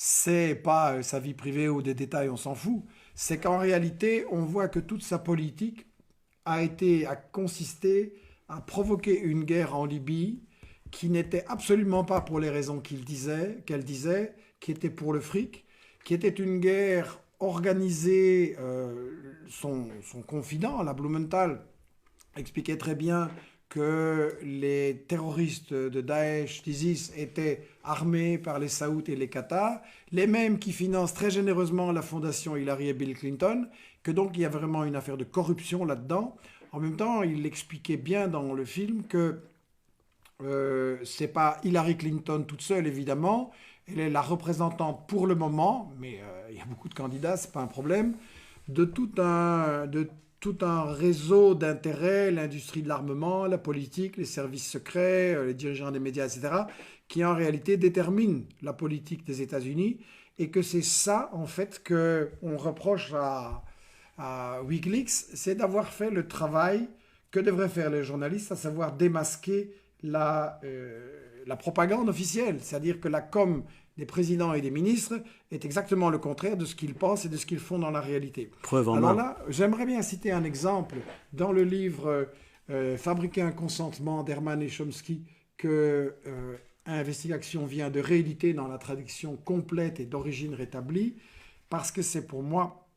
c'est pas sa vie privée ou des détails, on s'en fout. C'est qu'en réalité, on voit que toute sa politique a consisté à provoquer une guerre en Libye qui n'était absolument pas pour les raisons qu'elle disait, qui était pour le fric, qui était une guerre organisée. Son confident, la Blumenthal, expliquait très bien que les terroristes de Daesh, d'ISIS, étaient armés par les Saouds et les Qatars, les mêmes qui financent très généreusement la fondation Hillary et Bill Clinton, que donc il y a vraiment une affaire de corruption là-dedans. En même temps, il expliquait bien dans le film que c'est pas Hillary Clinton toute seule, évidemment, elle est la représentante pour le moment, mais il y a beaucoup de candidats, c'est pas un problème, de tout un réseau d'intérêts, l'industrie de l'armement, la politique, les services secrets, les dirigeants des médias, etc., qui en réalité déterminent la politique des États-Unis, et que c'est ça, en fait, qu'on reproche à Wikileaks, c'est d'avoir fait le travail que devraient faire les journalistes, à savoir démasquer la propagande officielle, c'est-à-dire que la com des présidents et des ministres est exactement le contraire de ce qu'ils pensent et de ce qu'ils font dans la réalité. Preuve en Alors main. là, j'aimerais bien citer un exemple dans le livre Fabriquer un consentement d'Hermann et Chomsky que Investigation vient de rééditer dans la traduction complète et d'origine rétablie, parce que c'est pour moi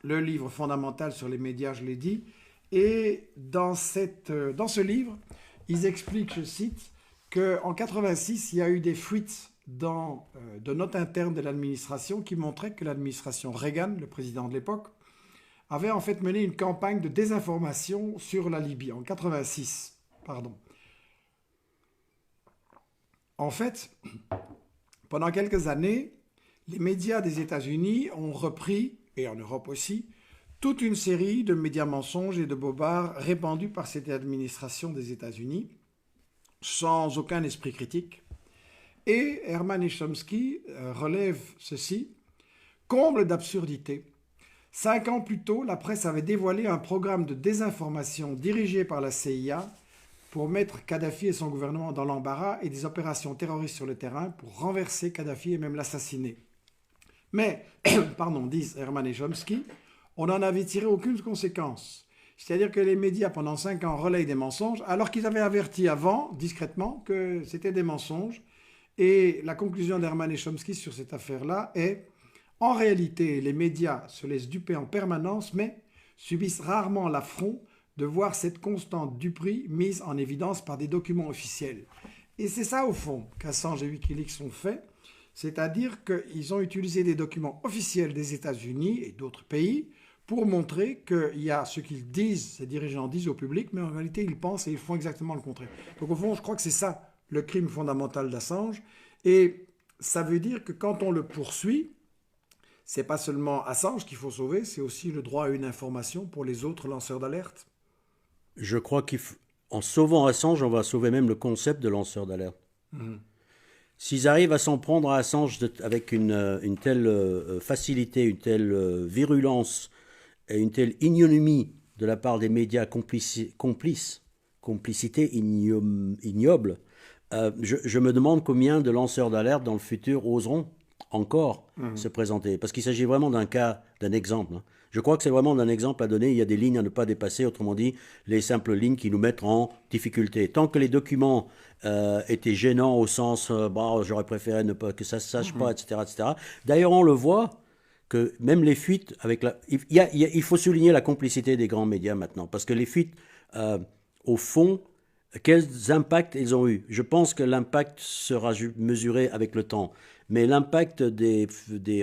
le livre fondamental sur les médias, je l'ai dit. Et dans ce livre, ils expliquent, je cite, qu'en 86, il y a eu des fuites de notes internes de l'administration qui montraient que l'administration Reagan, le président de l'époque, avait en fait mené une campagne de désinformation sur la Libye, en 86, pardon. En fait, pendant quelques années, les médias des États-Unis ont repris, et en Europe aussi, toute une série de médias mensonges et de bobards répandus par cette administration des États-Unis, sans aucun esprit critique. Et Hermann et Chomsky relèvent ceci: comble d'absurdité. 5 ans plus tôt, la presse avait dévoilé un programme de désinformation dirigé par la CIA pour mettre Kadhafi et son gouvernement dans l'embarras et des opérations terroristes sur le terrain pour renverser Kadhafi et même l'assassiner. Mais, disent Hermann et Chomsky, on n'en avait tiré aucune conséquence. C'est-à-dire que les médias, pendant 5 ans, relayent des mensonges, alors qu'ils avaient averti avant, discrètement, que c'était des mensonges. Et la conclusion d'Hermann et Chomsky sur cette affaire-là est: en réalité, les médias se laissent duper en permanence, mais subissent rarement l'affront de voir cette constante duperie mise en évidence par des documents officiels. Et c'est ça, au fond, qu'Assange et Wikileaks ont fait, c'est-à-dire qu'ils ont utilisé des documents officiels des États-Unis et d'autres pays pour montrer qu'il y a ce qu'ils disent, ces dirigeants disent au public, mais en réalité, ils pensent et ils font exactement le contraire. Donc, au fond, je crois que c'est ça, le crime fondamental d'Assange. Et ça veut dire que quand on le poursuit, c'est pas seulement Assange qu'il faut sauver, c'est aussi le droit à une information pour les autres lanceurs d'alerte. Je crois qu'en sauvant Assange, on va sauver même le concept de lanceur d'alerte. S'ils arrivent à s'en prendre à Assange avec une telle facilité, une telle virulence et une telle ignominie de la part des médias complicité ignoble, je me demande combien de lanceurs d'alerte dans le futur oseront encore se présenter. Parce qu'il s'agit vraiment d'un exemple. Je crois que c'est vraiment d'un exemple à donner. Il y a des lignes à ne pas dépasser, autrement dit, les simples lignes qui nous mettent en difficulté. Tant que les documents étaient gênants au sens j'aurais préféré que ça se sache pas, etc., etc. D'ailleurs, on le voit que même les fuites, il faut souligner la complicité des grands médias maintenant, parce que les fuites, au fond, quels impacts ils ont eu? Je pense que l'impact sera mesuré avec le temps. Mais l'impact des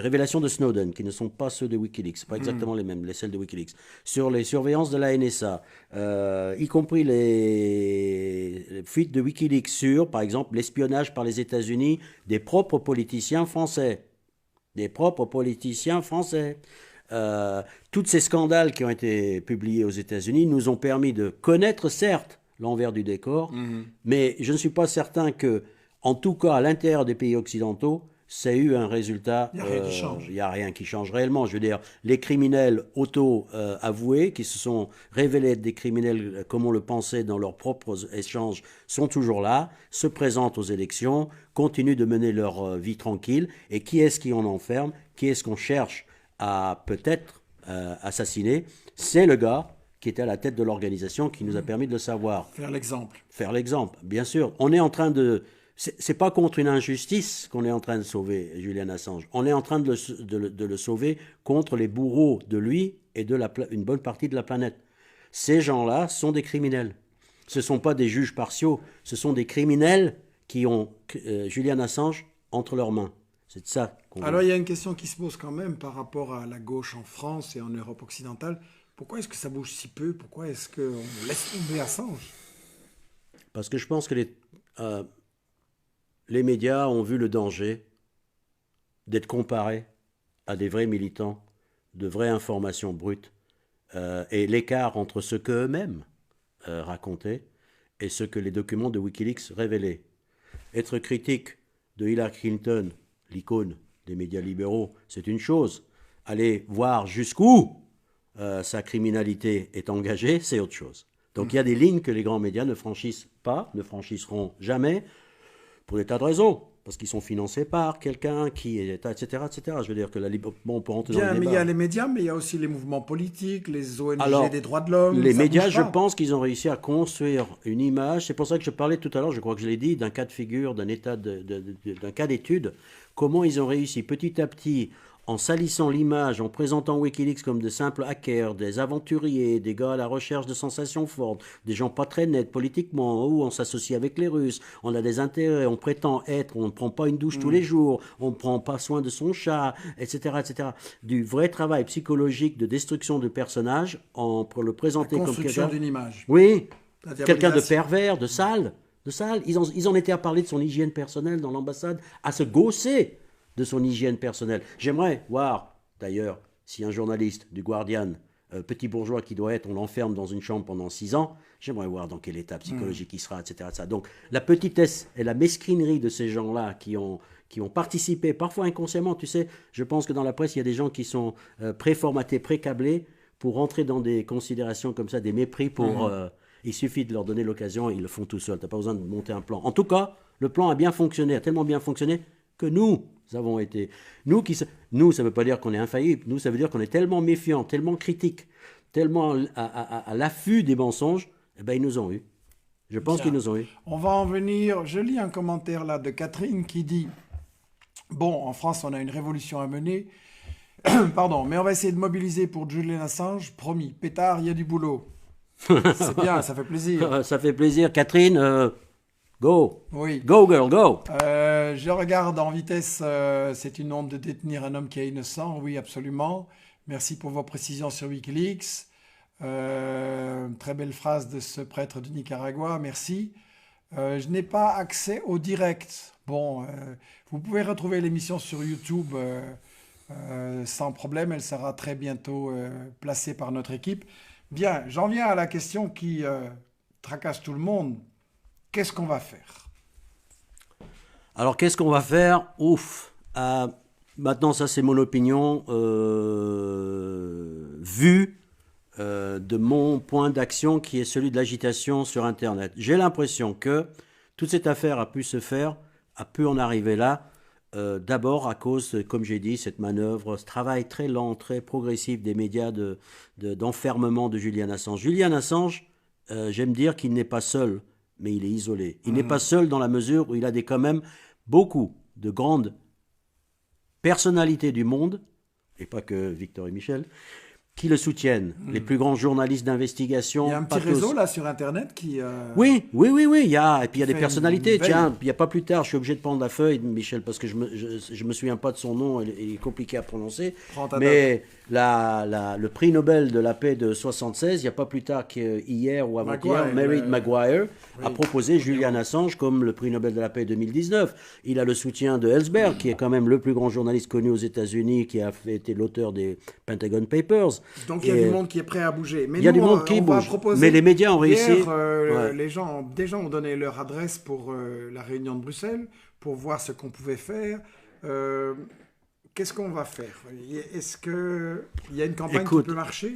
révélations de Snowden, qui ne sont pas ceux de Wikileaks, pas exactement les mêmes, celles de Wikileaks, sur les surveillances de la NSA, y compris les fuites de Wikileaks sur, par exemple, l'espionnage par les États-Unis des propres politiciens français. Tous ces scandales qui ont été publiés aux États-Unis nous ont permis de connaître, certes, l'envers du décor, mais je ne suis pas certain que, en tout cas à l'intérieur des pays occidentaux, ça a eu un résultat. Il n'y a rien qui change. Il n'y a rien qui change réellement. Je veux dire, les criminels auto-avoués, qui se sont révélés être des criminels comme on le pensait dans leurs propres échanges, sont toujours là, se présentent aux élections, continuent de mener leur vie tranquille. Et qui est-ce qui en enferme? Qui est-ce qu'on cherche à peut-être assassiner? C'est le gars qui était à la tête de l'organisation qui nous a permis de le savoir. Faire l'exemple. Faire l'exemple, bien sûr. On est en train de... C'est pas contre une injustice qu'on est en train de sauver Julian Assange. On est en train de le sauver contre les bourreaux de lui et de une bonne partie de la planète. Ces gens-là sont des criminels. Ce ne sont pas des juges partiaux. Ce sont des criminels qui ont Julian Assange entre leurs mains. C'est de ça qu'on Alors il y a une question qui se pose quand même par rapport à la gauche en France et en Europe occidentale. Pourquoi est-ce que ça bouge si peu? Pourquoi est-ce qu'on laisse tomber Assange? Parce que je pense que les médias ont vu le danger d'être comparés à des vrais militants, de vraies informations brutes, et l'écart entre ce qu'eux-mêmes racontaient et ce que les documents de Wikileaks révélaient. Être critique de Hillary Clinton, l'icône des médias libéraux, c'est une chose. Aller voir jusqu'où sa criminalité est engagée, c'est autre chose. Donc il y a des lignes que les grands médias ne franchissent pas, ne franchisseront jamais, pour des tas de raisons. parce qu'ils sont financés par quelqu'un qui est, etc., etc. Je veux dire que on peut rentrer Bien, dans le mais débat. il y a les médias, mais il y a aussi les mouvements politiques, les ONG Alors, des droits de l'homme. les ça médias, bouge je pas. pense qu'ils ont réussi à construire une image. C'est pour ça que je parlais tout à l'heure, je crois que je l'ai dit, d'un cas de figure, d'un état d'un cas d'étude. Comment ils ont réussi petit à petit, en salissant l'image, en présentant Wikileaks comme de simples hackers, des aventuriers, des gars à la recherche de sensations fortes, des gens pas très nets politiquement, où on s'associe avec les Russes, on a des intérêts, on prétend être, on ne prend pas une douche tous les jours, on ne prend pas soin de son chat, etc., etc. Du vrai travail psychologique de destruction de personnages, pour le La présenter comme construction quelqu'un. d'une image. Oui, La quelqu'un de diabolisation. pervers, de sale, de sale. Ils en étaient à parler de son hygiène personnelle dans l'ambassade, à se gausser de son hygiène personnelle. J'aimerais voir, d'ailleurs, si un journaliste du Guardian, petit bourgeois qui doit être, on l'enferme dans une chambre pendant 6 ans, j'aimerais voir dans quel état psychologique il sera, etc., etc. Donc, la petitesse et la mesquinerie de ces gens-là qui ont participé, parfois inconsciemment, tu sais, je pense que dans la presse, il y a des gens qui sont préformatés, précablés, pour rentrer dans des considérations comme ça, des mépris pour... il suffit de leur donner l'occasion et ils le font tout seuls. Tu n'as pas besoin de monter un plan. En tout cas, le plan a bien fonctionné, a tellement bien fonctionné que nous avons été... Nous, ça ne veut pas dire qu'on est infaillible. Nous, ça veut dire qu'on est tellement méfiants, tellement critiques, tellement à l'affût des mensonges. Eh ben, ils nous ont eu. Je pense qu'ils nous ont eu. On va en venir. Je lis un commentaire là de Catherine qui dit bon, en France, on a une révolution à mener. Pardon, mais on va essayer de mobiliser pour Julian Assange. Promis, pétard, il y a du boulot. C'est bien, ça fait plaisir. Ça fait plaisir. Catherine, go. Oui. Go, girl, go. Je regarde en vitesse. C'est une honte de détenir un homme qui est innocent. Oui, absolument. Merci pour vos précisions sur Wikileaks. Très belle phrase de ce prêtre du Nicaragua. Merci. Je n'ai pas accès au direct. Bon, vous pouvez retrouver l'émission sur YouTube sans problème. Elle sera très bientôt placée par notre équipe. Bien, j'en viens à la question qui tracasse tout le monde. Qu'est-ce qu'on va faire? Alors, qu'est-ce qu'on va faire? Ouf. Maintenant, ça, c'est mon opinion. Vue de mon point d'action qui est celui de l'agitation sur Internet. J'ai l'impression que toute cette affaire a pu en arriver là, d'abord à cause, comme j'ai dit, cette manœuvre, ce travail très lent, très progressif des médias d'enfermement de Julian Assange. Julian Assange, j'aime dire qu'il n'est pas seul, mais il est isolé. Il n'est pas seul dans la mesure où il a quand même beaucoup de grandes personnalités du monde, et pas que Victor et Michel, qui le soutiennent. Les plus grands journalistes d'investigation. Il y a un petit réseau là sur Internet qui... Oui. Il y a, et puis il y a des fait personnalités. une veille. Tiens, il n'y a pas plus tard, je suis obligé de prendre la feuille, Michel, parce que je me souviens pas de son nom, il est compliqué à prononcer. Prends ta Mais le prix Nobel de la paix de 76, il n'y a pas plus tard qu'hier ou avant-hier, Mary Maguire a proposé Julian Assange comme le prix Nobel de la paix 2019. Il a le soutien de Ellsberg, qui est quand même le plus grand journaliste connu aux États-Unis, qui a été l'auteur des Pentagon Papers. Donc il y a du monde qui est prêt à bouger. Mais il y a nous, du monde qui on va bouge. proposer- Mais les médias ont réussi. Hier, Ouais. des gens ont donné leur adresse pour la réunion de Bruxelles, pour voir ce qu'on pouvait faire. Qu'est-ce qu'on va faire? Est-ce qu'il y a une campagne Écoute, qui peut marcher?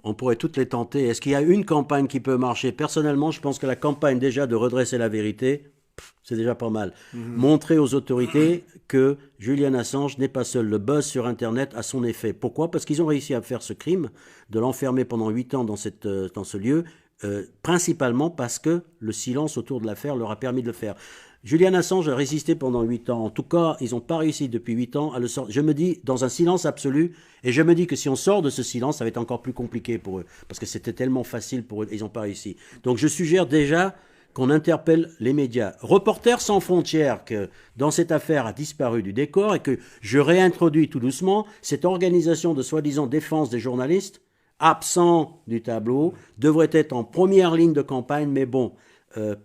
On pourrait toutes les tenter. Est-ce qu'il y a une campagne qui peut marcher? Personnellement, je pense que la campagne déjà de redresser la vérité, c'est déjà pas mal. Montrer aux autorités que Julian Assange n'est pas seul. Le buzz sur Internet a son effet. Pourquoi? Parce qu'ils ont réussi à faire ce crime, de l'enfermer pendant 8 ans dans ce lieu, principalement parce que le silence autour de l'affaire leur a permis de le faire. Julian Assange a résisté pendant 8 ans. En tout cas, ils n'ont pas réussi depuis 8 ans à le sortir. Je me dis, dans un silence absolu, et je me dis que si on sort de ce silence, ça va être encore plus compliqué pour eux, parce que c'était tellement facile pour eux, ils n'ont pas réussi. Donc je suggère déjà qu'on interpelle les médias. Reporters sans frontières, que dans cette affaire a disparu du décor, et que je réintroduis tout doucement, cette organisation de soi-disant défense des journalistes, absent du tableau, devrait être en première ligne de campagne, mais bon...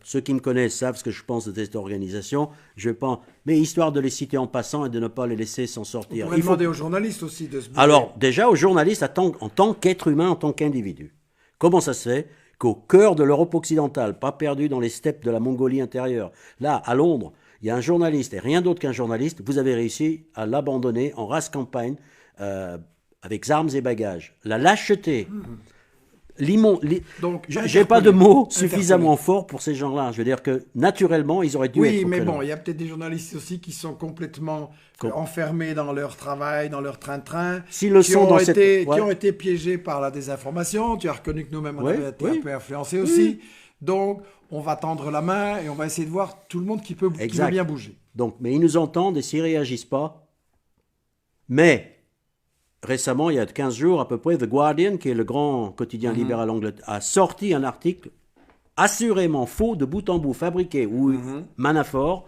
ceux qui me connaissent savent ce que je pense de cette organisation. Je pense, mais histoire de les citer en passant et de ne pas les laisser s'en sortir. On pourrait demander aux journalistes aussi de se bouger. Alors, déjà aux journalistes en tant qu'être humain, en tant qu'individu. Comment ça se fait qu'au cœur de l'Europe occidentale, pas perdu dans les steppes de la Mongolie intérieure, là, à Londres, il y a un journaliste et rien d'autre qu'un journaliste, vous avez réussi à l'abandonner en race campagne avec armes et bagages. La lâcheté Donc, j'ai pas de mots suffisamment forts pour ces gens-là. Je veux dire que naturellement, ils auraient dû être. Oui, mais bon, il y a peut-être des journalistes aussi qui sont complètement enfermés dans leur travail, dans leur train-train, S'ils le sont dans qui ont été piégés par la désinformation. Tu as reconnu que nous-mêmes, on avait été un peu influencés aussi. Donc, on va tendre la main et on va essayer de voir tout le monde qui veut bien bouger. Donc, mais ils nous entendent et s'ils ne réagissent pas. Mais récemment, il y a 15 jours à peu près, The Guardian, qui est le grand quotidien libéral anglais, a sorti un article assurément faux de bout en bout, fabriqué, où Manafort,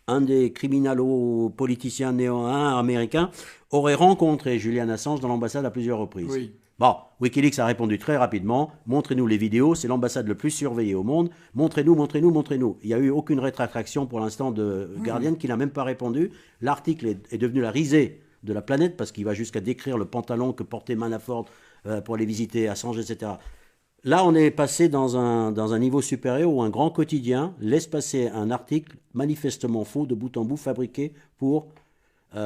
un des criminalo-politiciens néo-1 américains, aurait rencontré Julian Assange dans l'ambassade à plusieurs reprises. Oui. Bon, Wikileaks a répondu très rapidement, montrez-nous les vidéos, c'est l'ambassade le plus surveillée au monde, montrez-nous, montrez-nous, montrez-nous. Il n'y a eu aucune rétraction pour l'instant de Guardian qui n'a même pas répondu. L'article est devenu la risée de la planète parce qu'il va jusqu'à décrire le pantalon que portait Manafort pour aller visiter Assange, etc. Là, on est passé dans un niveau supérieur où un grand quotidien laisse passer un article manifestement faux, de bout en bout, fabriqué pour...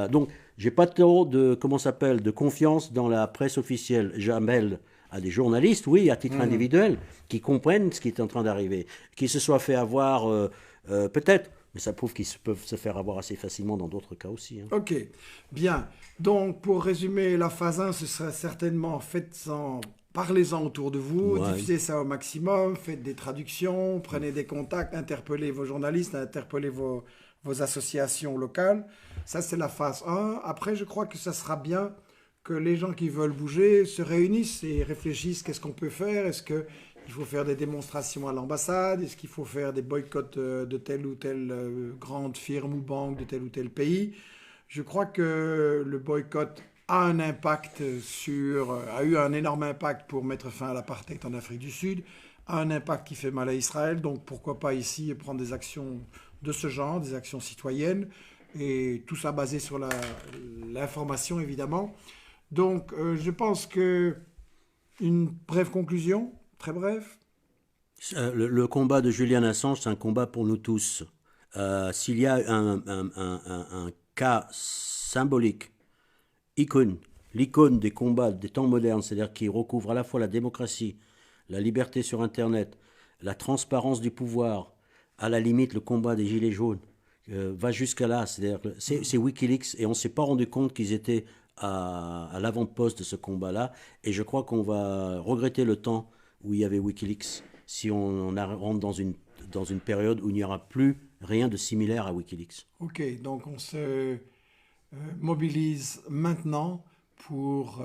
donc, j'ai pas trop de confiance dans la presse officielle. J'appelle à des journalistes, oui, à titre individuel, qui comprennent ce qui est en train d'arriver, qui se soient fait avoir, peut-être, mais ça prouve qu'ils peuvent se faire avoir assez facilement dans d'autres cas aussi. Hein. Ok, bien. Donc, pour résumer, la phase 1, ce serait certainement parlez-en autour de vous, diffusez ça au maximum, faites des traductions, prenez des contacts, interpellez vos journalistes, interpellez vos associations locales. Ça, c'est la phase 1. Après, je crois que ça sera bien que les gens qui veulent bouger se réunissent et réfléchissent qu'est-ce qu'on peut faire. Est-ce qu'il faut faire des démonstrations à l'ambassade? Est-ce qu'il faut faire des boycotts de telle ou telle grande firme ou banque de tel ou tel pays? Je crois que le boycott a eu un énorme impact pour mettre fin à l'apartheid en Afrique du Sud, a un impact qui fait mal à Israël. Donc pourquoi pas ici prendre des actions de ce genre, des actions citoyennes, et tout ça basé sur l'information évidemment. Donc je pense que une brève conclusion, très brève. Le combat de Julian Assange, c'est un combat pour nous tous. S'il y a un cas symbolique, l'icône des combats des temps modernes, c'est-à-dire qui recouvre à la fois la démocratie, la liberté sur Internet, la transparence du pouvoir, à la limite le combat des gilets jaunes, va jusqu'à là. C'est Wikileaks et on ne s'est pas rendu compte qu'ils étaient à l'avant-poste de ce combat-là. Et je crois qu'on va regretter le temps où il y avait Wikileaks si on rentre dans une période où il n'y aura plus rien de similaire à Wikileaks. Ok, donc on se mobilise maintenant pour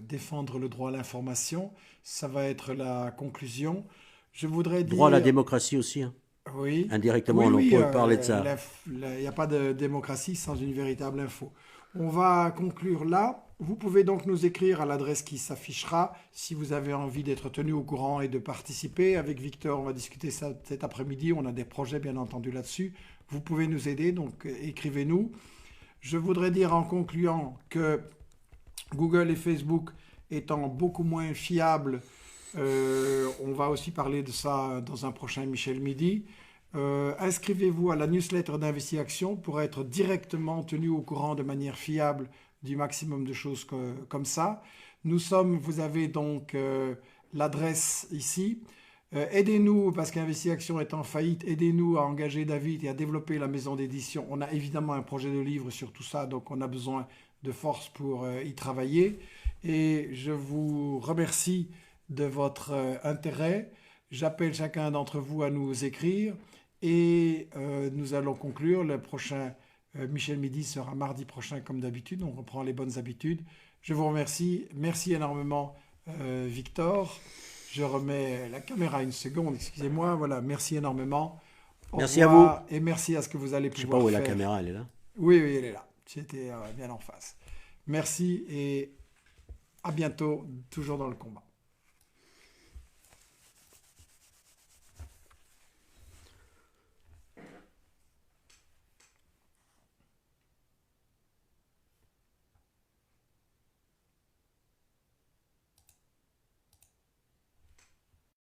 défendre le droit à l'information. Ça va être la conclusion. Je voudrais dire... Droit à la démocratie aussi. Hein. Oui. Indirectement, on peut parler de ça. Il n'y a pas de démocratie sans une véritable info. On va conclure là. Vous pouvez donc nous écrire à l'adresse qui s'affichera si vous avez envie d'être tenu au courant et de participer. Avec Victor, on va discuter ça cet après-midi. On a des projets, bien entendu, là-dessus. Vous pouvez nous aider, donc écrivez-nous. Je voudrais dire en concluant que Google et Facebook étant beaucoup moins fiables, on va aussi parler de ça dans un prochain Michel Midi. Inscrivez-vous à la newsletter d'Investi-Action pour être directement tenu au courant de manière fiable du maximum de choses comme ça. Vous avez donc l'adresse ici. Aidez-nous, parce qu'Investi-Action est en faillite, aidez-nous à engager David et à développer la maison d'édition. On a évidemment un projet de livre sur tout ça, donc on a besoin de force pour y travailler. Et je vous remercie de votre intérêt. J'appelle chacun d'entre vous à nous écrire et nous allons conclure. Le prochain Michel Midi sera mardi prochain comme d'habitude. On reprend les bonnes habitudes. Je vous remercie. Merci énormément Victor. Je remets la caméra une seconde, excusez-moi. Voilà, merci énormément. Merci à vous. Et merci à ce que vous allez pouvoir faire. Je ne sais pas où est la caméra, elle est là? Oui, elle est là. J'étais bien en face. Merci et à bientôt, toujours dans le combat.